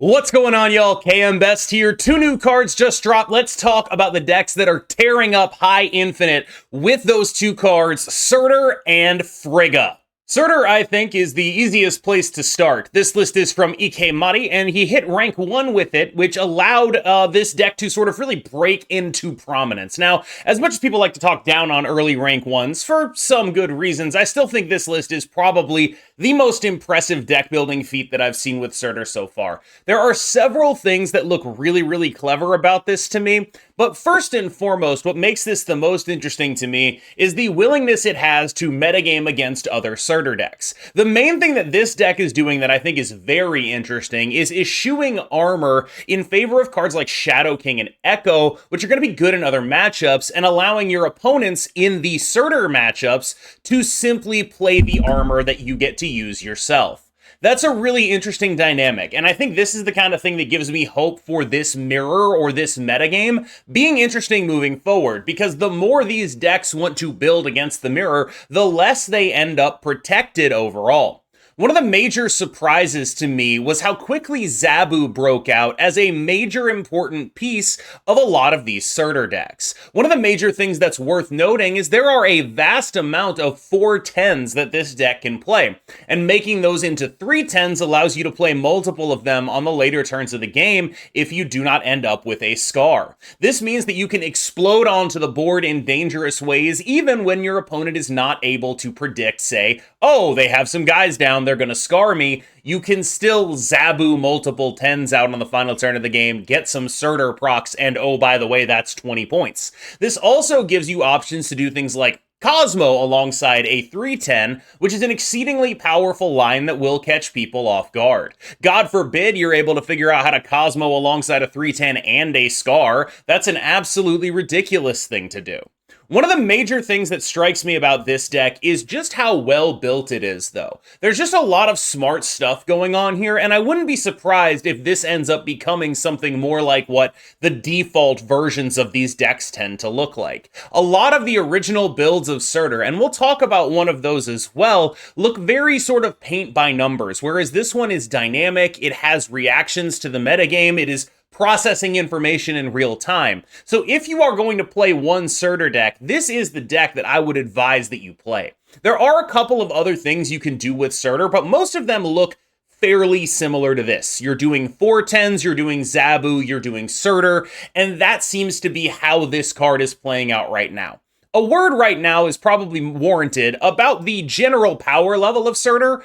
What's going on, y'all? KM Best here. Two new cards just dropped. Let's talk about the decks that are tearing up High Infinite with those two cards, Surtur and Frigga. Surtur, I think, is the easiest place to start. This list is from EK Muddy, and he hit rank 1 with it, which allowed this deck to sort of really break into prominence. Now, as much as people like to talk down on early rank 1s, for some good reasons, I still think this list is probably the most impressive deck building feat that I've seen with Surtur so far. There are several things that look really clever about this to me, but first and foremost, what makes this the most interesting to me is the willingness it has to metagame against other Surtur decks. The main thing that this deck is doing that I think is very interesting is eschewing armor in favor of cards like Shadow King and Echo, which are going to be good in other matchups, and allowing your opponents in the Surtur matchups to simply play the armor that you get to use yourself. That's a really interesting dynamic, and I think this is the kind of thing that gives me hope for this mirror or this metagame being interesting moving forward, because the more these decks want to build against the mirror, the less they end up protected overall. One of the major surprises to me was how quickly Zabu broke out as a major important piece of a lot of these Surtur decks. One of the major things that's worth noting is there are a vast amount of 4/10s that this deck can play, and making those into 3/10s allows you to play multiple of them on the later turns of the game if you do not end up with a scar. This means that you can explode onto the board in dangerous ways even when your opponent is not able to predict, say, oh, they have some guys down, they're going to scar me. You can still Zabu multiple 10s out on the final turn of the game, get some Surtur procs, and oh, by the way, that's 20 points. This also gives you options to do things like Cosmo alongside a 3/10, which is an exceedingly powerful line that will catch people off guard. God forbid you're able to figure out how to Cosmo alongside a 3/10 and a Scar. That's an absolutely ridiculous thing to do. One of the major things that strikes me about this deck is just how well built it is, though. There's just a lot of smart stuff going on here, and I wouldn't be surprised if this ends up becoming something more like what the default versions of these decks tend to look like. A lot of the original builds of Surtur, and we'll talk about one of those as well, look very sort of paint by numbers, whereas this one is dynamic, it has reactions to the metagame, it is processing information in real time. So if you are going to play one Surtur deck, this is the deck that I would advise that you play. There are a couple of other things you can do with Surtur, but most of them look fairly similar to this. You're doing 4/10s, you're doing Zabu, you're doing Surtur, and that seems to be how this card is playing out right now. A word right now is probably warranted about the general power level of Surtur.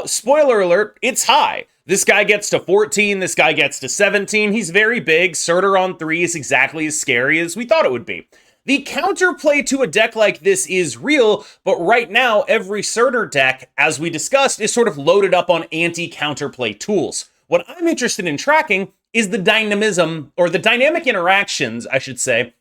Spoiler alert, it's high. This guy gets to 14, this guy gets to 17. He's very big. Surtur on 3 is exactly as scary as we thought it would be. The counterplay to a deck like this is real, but right now, every Surtur deck, as we discussed, is sort of loaded up on anti-counterplay tools. What I'm interested in tracking is the dynamism, or the dynamic interactions, I should say,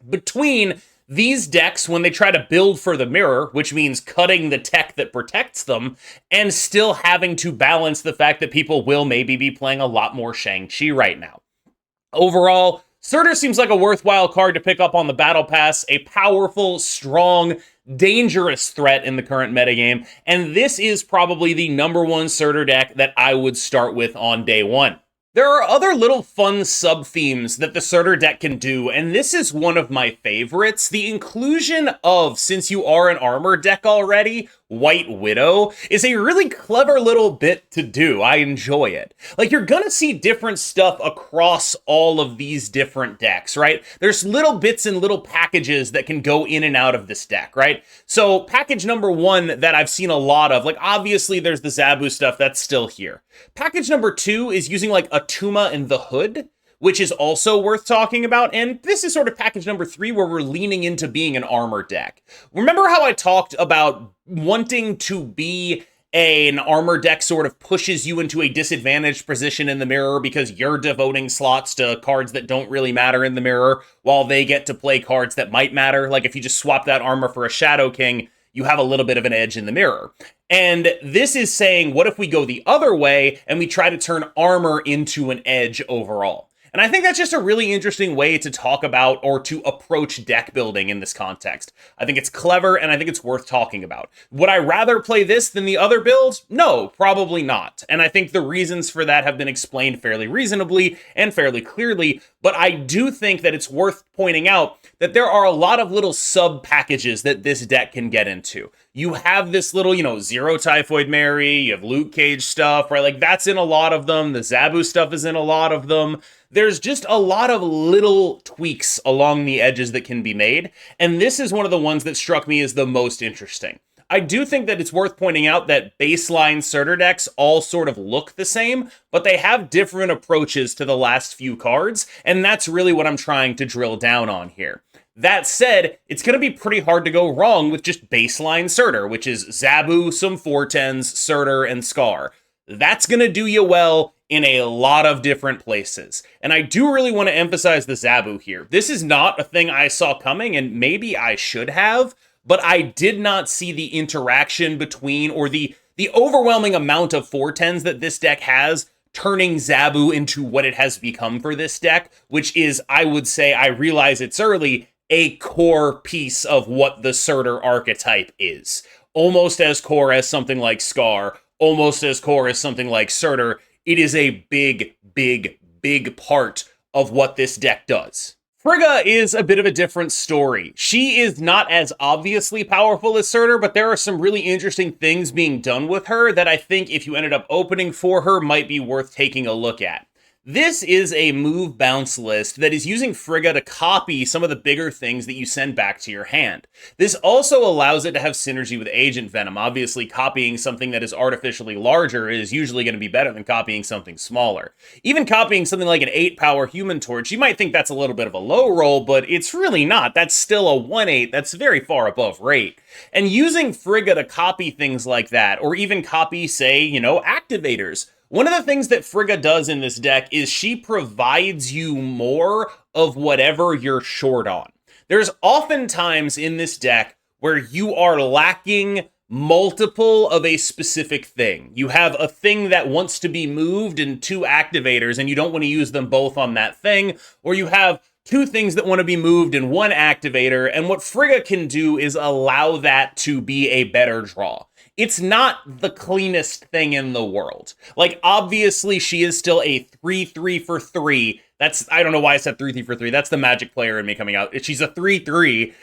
between these decks when they try to build for the mirror, which means cutting the tech that protects them, and still having to balance the fact that people will maybe be playing a lot more Shang-Chi right now. Overall, Surtur seems like a worthwhile card to pick up on the Battle Pass, a powerful, strong, dangerous threat in the current metagame, and this is probably the number one Surtur deck that I would start with on day one. There are other little fun sub-themes that the Surtur deck can do, and this is one of my favorites. The inclusion of, since you are an armor deck already, White Widow is a really clever little bit to do. I enjoy it. Like, you're gonna see different stuff across all of these different decks, right? There's little bits and little packages that can go in and out of this deck, right? So package number 1 that I've seen a lot of, like, obviously there's the Zabu stuff that's still here. Package number 2 is using like a Tuma in the Hood, which is also worth talking about, and this is sort of package number 3 where we're leaning into being an armor deck. Remember how I talked about wanting to be an armor deck sort of pushes you into a disadvantaged position in the mirror because you're devoting slots to cards that don't really matter in the mirror while they get to play cards that might matter? Like if you just swap that armor for a Shadow King, you have a little bit of an edge in the mirror. And this is saying, what if we go the other way and we try to turn armor into an edge overall? And I think that's just a really interesting way to talk about or to approach deck building in this context. I think it's clever and I think it's worth talking about. Would I rather play this than the other builds? No, probably not. And I think the reasons for that have been explained fairly reasonably and fairly clearly, but I do think that it's worth pointing out that there are a lot of little sub packages that this deck can get into. You have this little, Zero Typhoid Mary, you have Luke Cage stuff, right? Like that's in a lot of them. The Zabu stuff is in a lot of them. There's just a lot of little tweaks along the edges that can be made. And this is one of the ones that struck me as the most interesting. I do think that it's worth pointing out that baseline Surtur decks all sort of look the same, but they have different approaches to the last few cards, and that's really what I'm trying to drill down on here. That said, it's going to be pretty hard to go wrong with just baseline Surtur, which is Zabu, some 410s, Surtur, and Scar. That's going to do you well in a lot of different places. And I do really want to emphasize the Zabu here. This is not a thing I saw coming, and maybe I should have, but I did not see the interaction between, or the overwhelming amount of 410s that this deck has, turning Zabu into what it has become for this deck, which is, I would say, I realize it's early, a core piece of what the Surtur archetype is. Almost as core as something like Scar, almost as core as something like Surtur. It is a big, big, big part of what this deck does. Frigga is a bit of a different story. She is not as obviously powerful as Surtur, but there are some really interesting things being done with her that I think if you ended up opening for her might be worth taking a look at. This is a move bounce list that is using Frigga to copy some of the bigger things that you send back to your hand. This also allows it to have synergy with Agent Venom. Obviously, copying something that is artificially larger is usually going to be better than copying something smaller. Even copying something like an 8-power Human Torch, you might think that's a little bit of a low roll, but it's really not. That's still a 1/8. That's very far above rate. And using Frigga to copy things like that, or even copy, say, activators. One of the things that Frigga does in this deck is she provides you more of whatever you're short on. There's often times in this deck where you are lacking multiple of a specific thing. You have a thing that wants to be moved and 2 activators, and you don't want to use them both on that thing, or you have 2 things that want to be moved and 1 activator, and what Frigga can do is allow that to be a better draw. It's not the cleanest thing in the world. Like, obviously, she is still a 3/3 for 3. I don't know why I said 3/3 for 3. That's the Magic player in me coming out. She's a 3/3.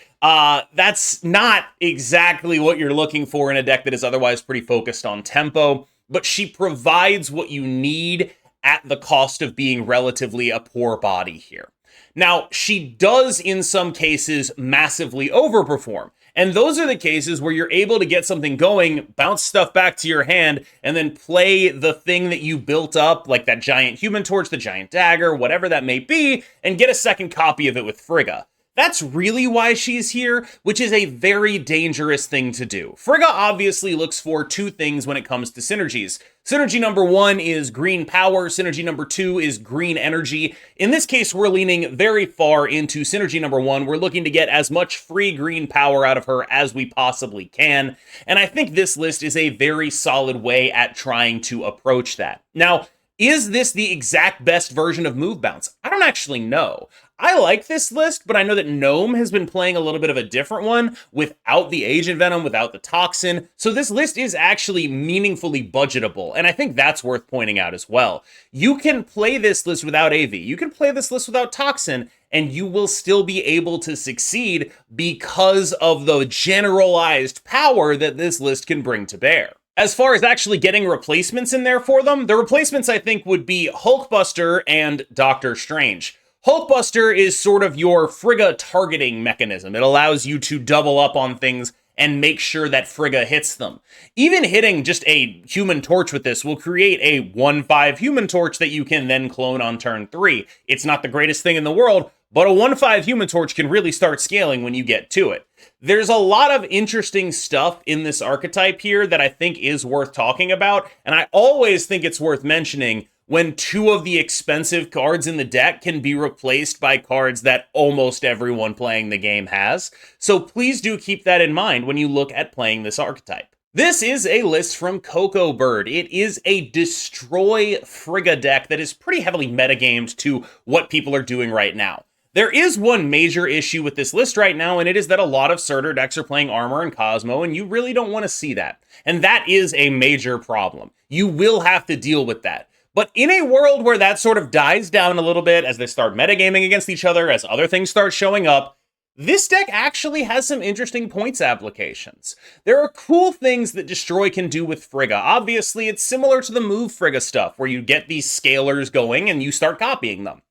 That's not exactly what you're looking for in a deck that is otherwise pretty focused on tempo, but she provides what you need at the cost of being relatively a poor body here. Now, she does, in some cases, massively overperform. And those are the cases where you're able to get something going, bounce stuff back to your hand, and then play the thing that you built up, like that giant Human Torch, the giant dagger, whatever that may be, and get a second copy of it with Frigga. That's really why she's here, which is a very dangerous thing to do. Frigga obviously looks for 2 things when it comes to synergies. Synergy number 1 is green power. Synergy number 2 is green energy. In this case, we're leaning very far into synergy number 1. We're looking to get as much free green power out of her as we possibly can. And I think this list is a very solid way at trying to approach that. Now, is this the exact best version of Move Bounce? I don't actually know. I like this list, but I know that Gnome has been playing a little bit of a different one without the Agent Venom, without the Toxin. So this list is actually meaningfully budgetable, and I think that's worth pointing out as well. You can play this list without AV. You can play this list without Toxin, and you will still be able to succeed because of the generalized power that this list can bring to bear. As far as actually getting replacements in there for them, the replacements I think would be Hulkbuster and Doctor Strange. Hulkbuster is sort of your Frigga targeting mechanism. It allows you to double up on things and make sure that Frigga hits them. Even hitting just a Human Torch with this will create a 1/5 Human Torch that you can then clone on turn 3. It's not the greatest thing in the world, but a 1/5 Human Torch can really start scaling when you get to it. There's a lot of interesting stuff in this archetype here that I think is worth talking about, and I always think it's worth mentioning when 2 of the expensive cards in the deck can be replaced by cards that almost everyone playing the game has. So please do keep that in mind when you look at playing this archetype. This is a list from Coco Bird. It is a Destroy Frigga deck that is pretty heavily metagamed to what people are doing right now. There is one major issue with this list right now, and it is that a lot of Surtur decks are playing Armor and Cosmo, and you really don't want to see that. And that is a major problem. You will have to deal with that. But in a world where that sort of dies down a little bit as they start metagaming against each other, as other things start showing up, this deck actually has some interesting points applications. There are cool things that Destroy can do with Frigga. Obviously, it's similar to the Move Frigga stuff, where you get these scalers going and you start copying them.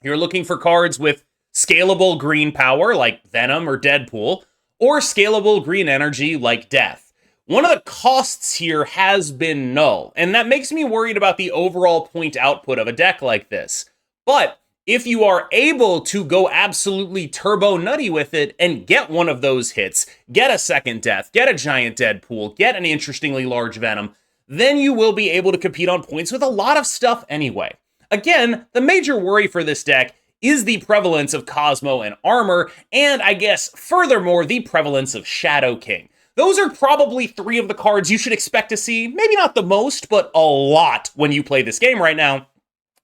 You're looking for cards with scalable green power, like Venom or Deadpool, or scalable green energy, like Death. One of the costs here has been null, and that makes me worried about the overall point output of a deck like this. But if you are able to go absolutely turbo nutty with it and get one of those hits, get a second Death, get a giant Deadpool, get an interestingly large Venom, then you will be able to compete on points with a lot of stuff anyway. Again, the major worry for this deck is the prevalence of Cosmo and Armor, and I guess furthermore, the prevalence of Shadow King. Those are probably three of the cards you should expect to see, maybe not the most, but a lot when you play this game right now.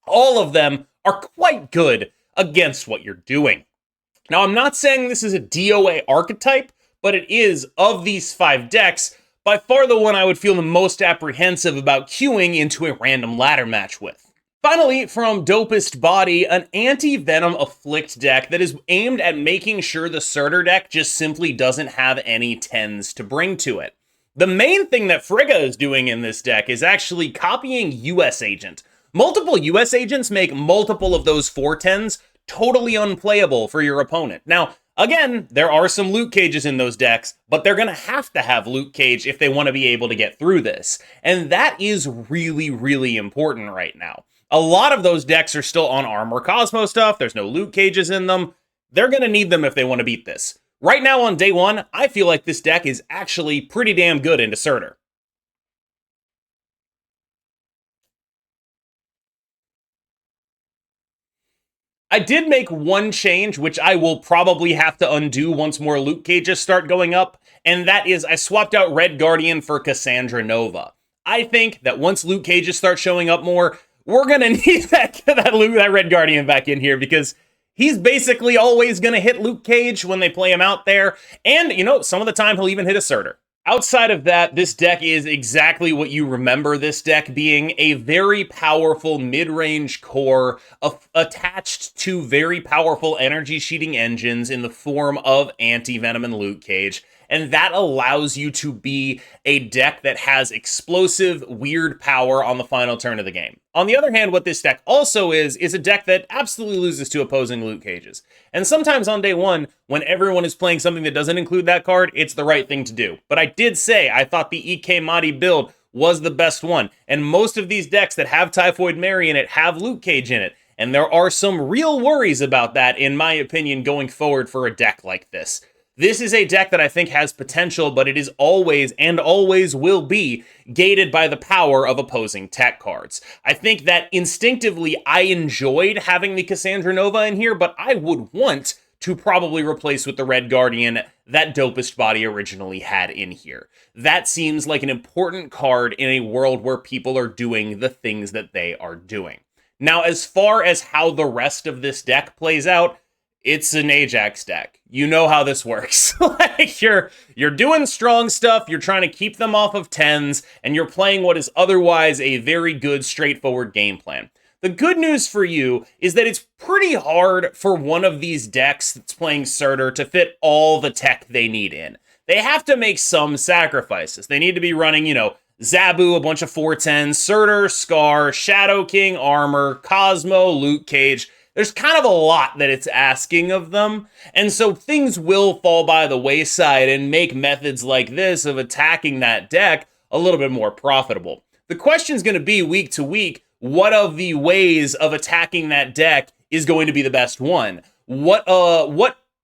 All of them are quite good against what you're doing. Now, I'm not saying this is a DOA archetype, but it is, of these 5 decks, by far the one I would feel the most apprehensive about queuing into a random ladder match with. Finally, from Dopest Body, an anti-Venom Afflict deck that is aimed at making sure the Surtur deck just simply doesn't have any 10s to bring to it. The main thing that Frigga is doing in this deck is actually copying US Agent. Multiple US Agents make multiple of those 410s totally unplayable for your opponent. Now, again, there are some loot cages in those decks, but they're going to have loot cage if they want to be able to get through this. And that is really, really important right now. A lot of those decks are still on Armor Cosmo stuff. There's no loot cages in them. They're going to need them if they want to beat this. Right now on day 1, I feel like this deck is actually pretty damn good into Surtur. I did make one change, which I will probably have to undo once more loot cages start going up, and that is I swapped out Red Guardian for Cassandra Nova. I think that once loot cages start showing up more, we're gonna need that Red Guardian back in here, because he's basically always gonna hit loot cage when they play him out there, and, you know, some of the time he'll even hit a Surtur. Outside of that, this deck is exactly what you remember this deck being, a very powerful mid-range core attached to very powerful energy sheeting engines in the form of Anti-Venom and Loot Cage, and that allows you to be a deck that has explosive, weird power on the final turn of the game. On the other hand, what this deck also is a deck that absolutely loses to opposing loot cages. And sometimes on day 1, when everyone is playing something that doesn't include that card, it's the right thing to do. But I did say I thought the EK Mahdi build was the best one, and most of these decks that have Typhoid Mary in it have loot cage in it, and there are some real worries about that, in my opinion, going forward for a deck like this. This is a deck that I think has potential, but it is always, and always will be, gated by the power of opposing tech cards. I think that instinctively I enjoyed having the Cassandra Nova in here, but I would want to probably replace with the Red Guardian that Dopest Body originally had in here. That seems like an important card in a world where people are doing the things that they are doing. Now, as far as how the rest of this deck plays out, it's an Ajax deck. You know how this works. Like, you're doing strong stuff, you're trying to keep them off of 10s, and you're playing what is otherwise a very good, straightforward game plan. The good news for you is that it's pretty hard for one of these decks that's playing Surtur to fit all the tech they need in. They have to make some sacrifices. They need to be running, you know, Zabu, a bunch of 410s, Surtur, Scar, Shadow King, Armor, Cosmo, Loot Cage. There's kind of a lot that it's asking of them, and so things will fall by the wayside and make methods like this of attacking that deck a little bit more profitable. The question's going to be week to week, what of the ways of attacking that deck is going to be the best one? What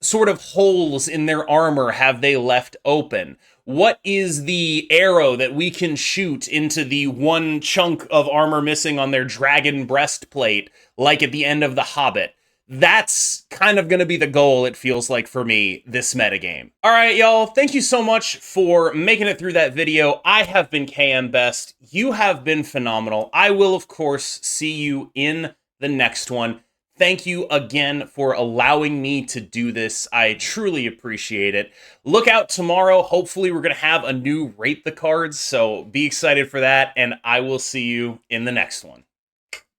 sort of holes in their armor have they left open? What is the arrow that we can shoot into the one chunk of armor missing on their dragon breastplate, like at the end of The Hobbit? That's kind of going to be the goal, it feels like, for me, this metagame. All right, y'all, thank you so much for making it through that video. I have been KM Best. You have been phenomenal. I will, of course, see you in the next one. Thank you again for allowing me to do this. I truly appreciate it. Look out tomorrow. Hopefully, we're going to have a new Rate the Cards, so be excited for that, and I will see you in the next one.